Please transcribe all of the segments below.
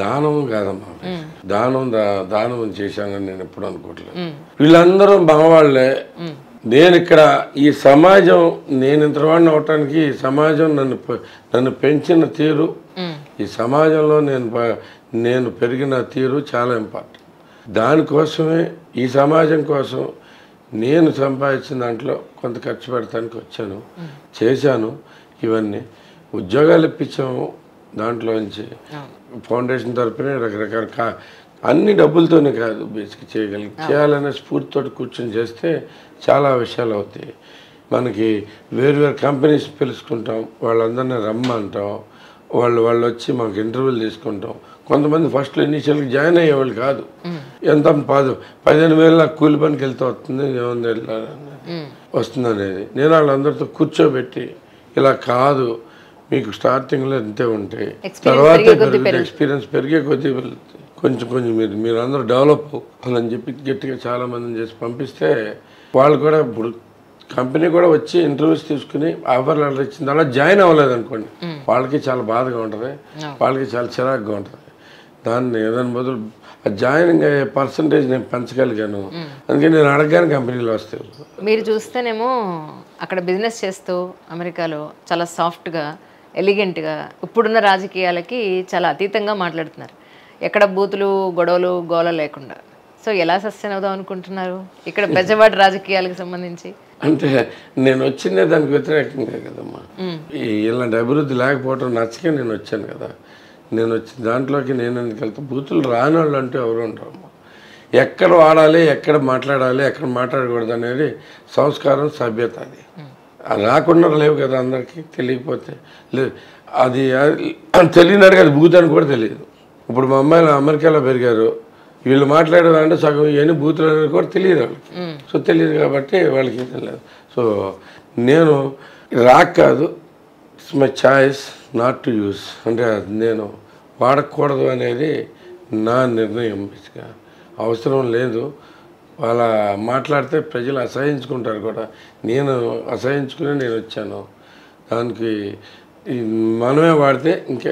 దానం కాదమ్మా. దానం చేశానని నేను ఎప్పుడు అనుకోవట్లేదు. వీళ్ళందరూ మగవాళ్ళే. నేను ఇక్కడ ఈ సమాజం, నేను ఇంతవాడిని అవటానికి ఈ సమాజం నన్ను పెంచిన తీరు, ఈ సమాజంలో నేను పెరిగిన తీరు చాలా ఇంపార్టెంట్. దానికోసమే, ఈ సమాజం కోసం నేను సంపాదించిన దాంట్లో కొంత ఖర్చు పెడతానికి వచ్చాను, చేశాను. ఇవన్నీ ఉద్యోగాలు ఇప్పించాము, దాంట్లోంచి ఫౌండేషన్ తరపున రకరకాల అన్ని డబ్బులతోనే కాదు, బేసిక్ చేయాలనే స్ఫూర్తితో కూర్చొని చేస్తే చాలా విషయాలు అవుతాయి. మనకి వేరు కంపెనీస్ పిలుచుకుంటాం, వాళ్ళందరినీ రమ్మంటాం, వాళ్ళు వచ్చి మాకు ఇంటర్వ్యూలు తీసుకుంటాం. కొంతమంది ఫస్ట్లో ఇనీషియల్గా జాయిన్ అయ్యేవాళ్ళు కాదు. ఎంత 15,000 కూలి పనికి వెళ్తే వస్తుంది, ఏముంది వస్తుంది అనేది. నేను వాళ్ళందరితో కూర్చోబెట్టి ఇలా కాదు, మీకు స్టార్టింగ్లో ఇంతే ఉంటాయి, తర్వాత ఎక్స్పీరియన్స్ పెరిగే కొద్దీ కొంచెం మీరు అందరూ డెవలప్ అని చెప్పి గట్టిగా చాలా మందిని చేసి పంపిస్తే వాళ్ళు కూడా ఇప్పుడు కంపెనీ కూడా వచ్చి ఇంటర్వ్యూస్ తీసుకుని ఆఫర్ లెటర్ ఇచ్చింది, అలా జాయిన్ అవ్వలేదు అనుకోండి, వాళ్ళకి చాలా బాధగా ఉంటుంది, వాళ్ళకి చాలా చిరాకుగా ఉంటుంది. దాన్ని ఏదైనా బదులు జాయినింగ్ అయ్యే పర్సంటేజ్ నేను పెంచగలిగాను, అందుకే నేను అడగగానే కంపెనీలో వస్తాయి. మీరు చూస్తేనేమో అక్కడ బిజినెస్ చేస్తూ అమెరికాలో చాలా సాఫ్ట్గా, ఎలిగెంట్గా, ఇప్పుడున్న రాజకీయాలకి చాలా అతీతంగా మాట్లాడుతున్నారు. ఎక్కడ బూతులు, గొడవలు, గోల లేకుండా. సో ఎలా సస్టైన్ అవుదాం అనుకుంటున్నారు ఇక్కడ బెజవాడ రాజకీయాలకు సంబంధించి? అంటే నేను వచ్చిందే దానికి వ్యతిరేకంగా కదమ్మా. ఇలాంటి అభివృద్ధి లేకపోవడం నచ్చకే నేను వచ్చాను కదా. నేను వచ్చిన దాంట్లోకి నేను ఎందుకు వెళ్తా? బూతులు రాని వాళ్ళు అంటూ ఎవరు ఉంటారమ్మా. ఎక్కడ వాడాలి, ఎక్కడ మాట్లాడాలి, ఎక్కడ మాట్లాడకూడదు అనేది సంస్కారం, సభ్యత. అది రాకుండా లేవు కదా అందరికీ. తెలియకపోతే లేదు, అది తెలియనాడు కదా, బూత్ అని కూడా తెలియదు. ఇప్పుడు మా అమ్మాయిలు అమెరికాలో పెరిగారు, వీళ్ళు మాట్లాడేదంటే సగం ఇవన్నీ బూతులు అనేది కూడా తెలియదు వాళ్ళకి. సో తెలియదు కాబట్టి వాళ్ళకి తెలియదు. సో నేను రాక్ కాదు, it's my choice not to use. అంటే నేను వాడకూడదు అనేది నా నిర్ణయం. అవసరం లేదు, వాళ్ళ మాట్లాడితే ప్రజలు అసహించుకుంటారు కూడా. నేను అసహించుకుని నేను వచ్చాను. దానికి మనమే వాడితే ఇంకా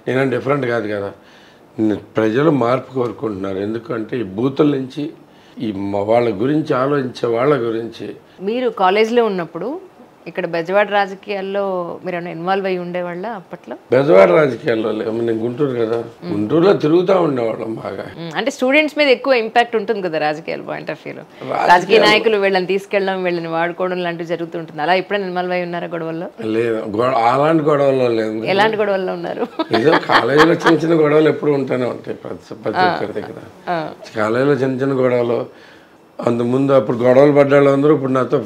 నేనే డిఫరెంట్ కాదు కదా. ప్రజలు మార్పు కోరుకుంటున్నారు, ఎందుకంటే ఈ బూతుల నుంచి ఈ వాళ్ళ గురించి ఆలోచించే వాళ్ళ గురించి. మీరు కాలేజ్లో ఉన్నప్పుడు ఇక్కడ బెజవాడ రాజకీయాల్లో మీరు ఇన్వాల్వ్ అయ్యి ఉండేవాళ్ళ అప్పట్లో? బెజవాడ రాజకీయాల్లో నేను గుంటూరు కదా, గుంటూరులో తిరుగుతూ ఉండేవాళ్ళం బాగా. అంటే స్టూడెంట్స్ మీద ఎక్కువ ఇంపాక్ట్ ఉంటుంది కదా రాజకీయాల పాయింట్ ఆఫ్ వ్యూలో. రాజకీయ నాయకులు వీళ్ళని తీసుకెళ్ళడం, వీళ్ళని వాడుకోవడం లాంటివి జరుగుతుంటుంది. అలా ఎప్పుడైనా ఇన్వాల్వ్ అయ్యి ఉన్నారా గొడవల్లో? లేదు, అలాంటి గొడవల్లో లేదు. ఎలాంటి గొడవల్లో ఉన్నారు? ఏదో కాలేజీలో చిన్న చిన్న గొడవలు ఎప్పుడు ఉంటూనే ఉంటాయి ప్రతి ఒక్కరి దగ్గర. కాలేజీలో చిన్న చిన్న గొడవలు, అంతకుముందు అప్పుడు గొడవలు పడ్డాళ్ళు అందరూ ఇప్పుడు నాతో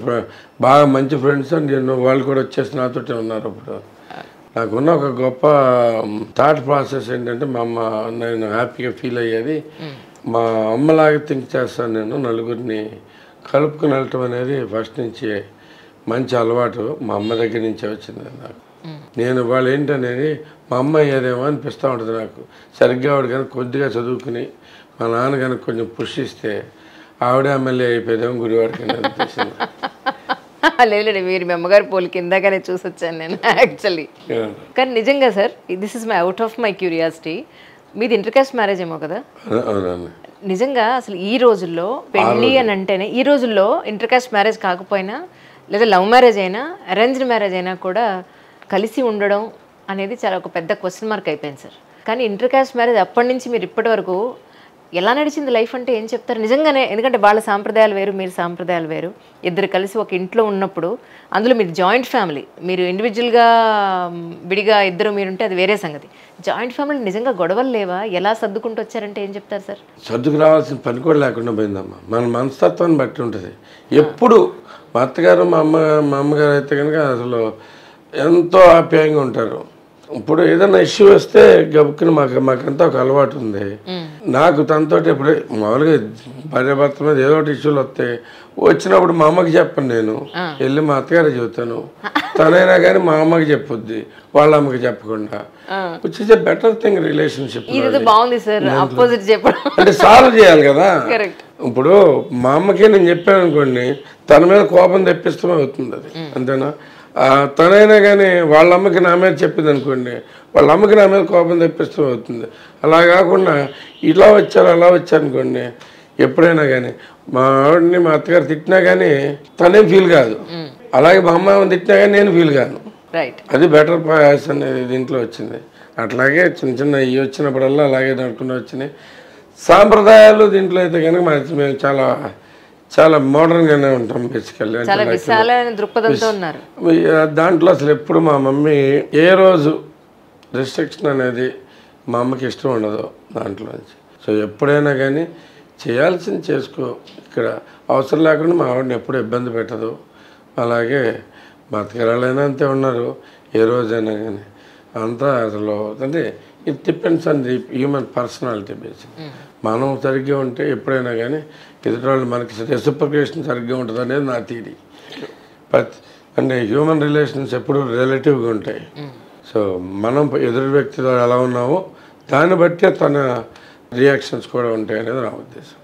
బాగా మంచి ఫ్రెండ్స్. నేను వాళ్ళు కూడా వచ్చేసి నాతోటే ఉన్నారు. ఇప్పుడు నాకున్న ఒక గొప్ప థాట్ ప్రాసెస్ ఏంటంటే, మా అమ్మ, నేను హ్యాపీగా ఫీల్ అయ్యేది, మా అమ్మలాగా థింక్ చేస్తాను. నేను నలుగురిని కలుపుకుని వెళ్ళటం అనేది ఫస్ట్ నుంచి మంచి అలవాటు, మా అమ్మ దగ్గర నుంచే వచ్చింది నాకు. నేను వాళ్ళు ఏంటనేది మా అమ్మ ఏదేమో అనిపిస్తూ ఉంటుంది నాకు. సరిగ్గా ఆవిడ కనుక కొద్దిగా చదువుకుని మా నాన్న కనుక కొంచెం పుష్ ఇస్తే ఆవిడే ఎమ్మెల్యే అయిపోయాం గుడివాడికి అనిపిస్తుంది. లేదు, మీరు మీ అమ్మగారి పోలికి ఇందాకనే చూసి వచ్చాను నేను యాక్చువల్లీ. కానీ నిజంగా sir, this is my out of my curiosity, మీది ఇంటర్ కాస్ట్ మ్యారేజ్ ఏమో కదా? నిజంగా అసలు ఈ రోజుల్లో పెళ్ళి అని అంటేనే, ఈ రోజుల్లో ఇంటర్ కాస్ట్ మ్యారేజ్ కాకపోయినా, లేదా లవ్ మ్యారేజ్ అయినా, అరేంజ్డ్ మ్యారేజ్ అయినా కూడా కలిసి ఉండడం అనేది చాలా ఒక పెద్ద క్వశ్చన్ మార్క్ అయిపోయింది సార్. కానీ ఇంటర్ కాస్ట్ మ్యారేజ్ అప్పటి నుంచి మీరు ఇప్పటి వరకు ఎలా నడిచింది లైఫ్ అంటే ఏం చెప్తారు? నిజంగానే, ఎందుకంటే వాళ్ళ సాంప్రదాయాలు వేరు, మీరు సాంప్రదాయాలు వేరు, ఇద్దరు కలిసి ఒక ఇంట్లో ఉన్నప్పుడు, అందులో మీరు జాయింట్ ఫ్యామిలీ, మీరు ఇండివిజువల్గా విడిగా ఇద్దరు మీరుంటే అది వేరే సంగతి. జాయింట్ ఫ్యామిలీ నిజంగా గొడవలు లేవా? ఎలా సర్దుకుంటూ వచ్చారంటే ఏం చెప్తారు సార్? సర్దుకు రావాల్సిన పని కూడా లేకుండా పోయిందమ్మా. మన మనస్తత్వాన్ని బట్టి ఉంటుంది. ఎప్పుడు మా అత్తగారు మా అమ్మగారు అయితే కనుక అసలు ఎంతో ఆప్యాయంగా ఉంటారు. ఇప్పుడు ఏదైనా ఇష్యూ వస్తే గబుక్కుని మాకంతా ఒక అలవాటు ఉంది. నాకు తనతో ఇప్పుడు మామూలుగా భార్యాభర్త మీద ఏదో ఒకటి ఇష్యూలు వస్తాయి, వచ్చినప్పుడు మా అమ్మకి చెప్పను, నేను వెళ్ళి మా అత్తగారు చెబుతాను. తనైనా కానీ మా అమ్మకి చెప్పొద్ది, వాళ్ళ అమ్మకి చెప్పకుండా. Which is a better thing relationship. అంటే సాల్వ్ చేయాలి కదా. ఇప్పుడు మా అమ్మకి నేను చెప్పాను అనుకోండి, తన మీద కోపం తెప్పిస్తమే అవుతుంది అది, అంతేనా? తనైనా కానీ వాళ్ళ అమ్మకి నా మీద చెప్పింది అనుకోండి, వాళ్ళ అమ్మకి నా మీద కోపం తెప్పిస్తూ అవుతుంది. అలా కాకుండా ఇలా వచ్చారు అలా వచ్చారు అనుకోండి, ఎప్పుడైనా కానీ మా ఆవిడని మా అత్తగారు తిట్టినా కానీ తనేం ఫీల్ కాదు, అలాగే మా అమ్మ తిట్టినా కానీ నేను ఫీల్ కాను. అది బెటర్ పాయస్ అనేది దీంట్లో వచ్చింది. అట్లాగే చిన్న చిన్న ఇవి వచ్చినప్పుడల్లా అలాగే నడుచుకుంటూ వచ్చినాయి. సాంప్రదాయాలు దీంట్లో అయితే కనుక మేము చాలా చాలా మోడర్న్గానే ఉంటాం బేసికల్లీ. దాంట్లో అసలు ఎప్పుడు మా మమ్మీ ఏ రోజు రిస్ట్రిక్షన్ అనేది మా అమ్మకి ఇష్టం ఉండదు దాంట్లోంచి. సో ఎప్పుడైనా కానీ చేయాల్సింది చేసుకో, ఇక్కడ అవసరం లేకుండా మా ఆవిడని ఎప్పుడు ఇబ్బంది పెట్టదు. అలాగే బతకరాలైనా అంతే ఉన్నారు ఏ రోజైనా కానీ. అంతా అసలు అంటే it depends on the human personality basic. మనం సరిగ్గా ఉంటే ఎప్పుడైనా కానీ ఎదుటి వాళ్ళు మనకి రెసిప్రొకేషన్ సరిగ్గా ఉంటుంది అనేది నా థియరీ. అంటే హ్యూమన్ రిలేషన్స్ ఎప్పుడు రిలేటివ్గా ఉంటాయి. సో మనం ఎదుటి వ్యక్తితో ఎలా ఉన్నామో దాన్ని బట్టి తన రియాక్షన్స్ కూడా ఉంటాయి అనేది నా ఉద్దేశం.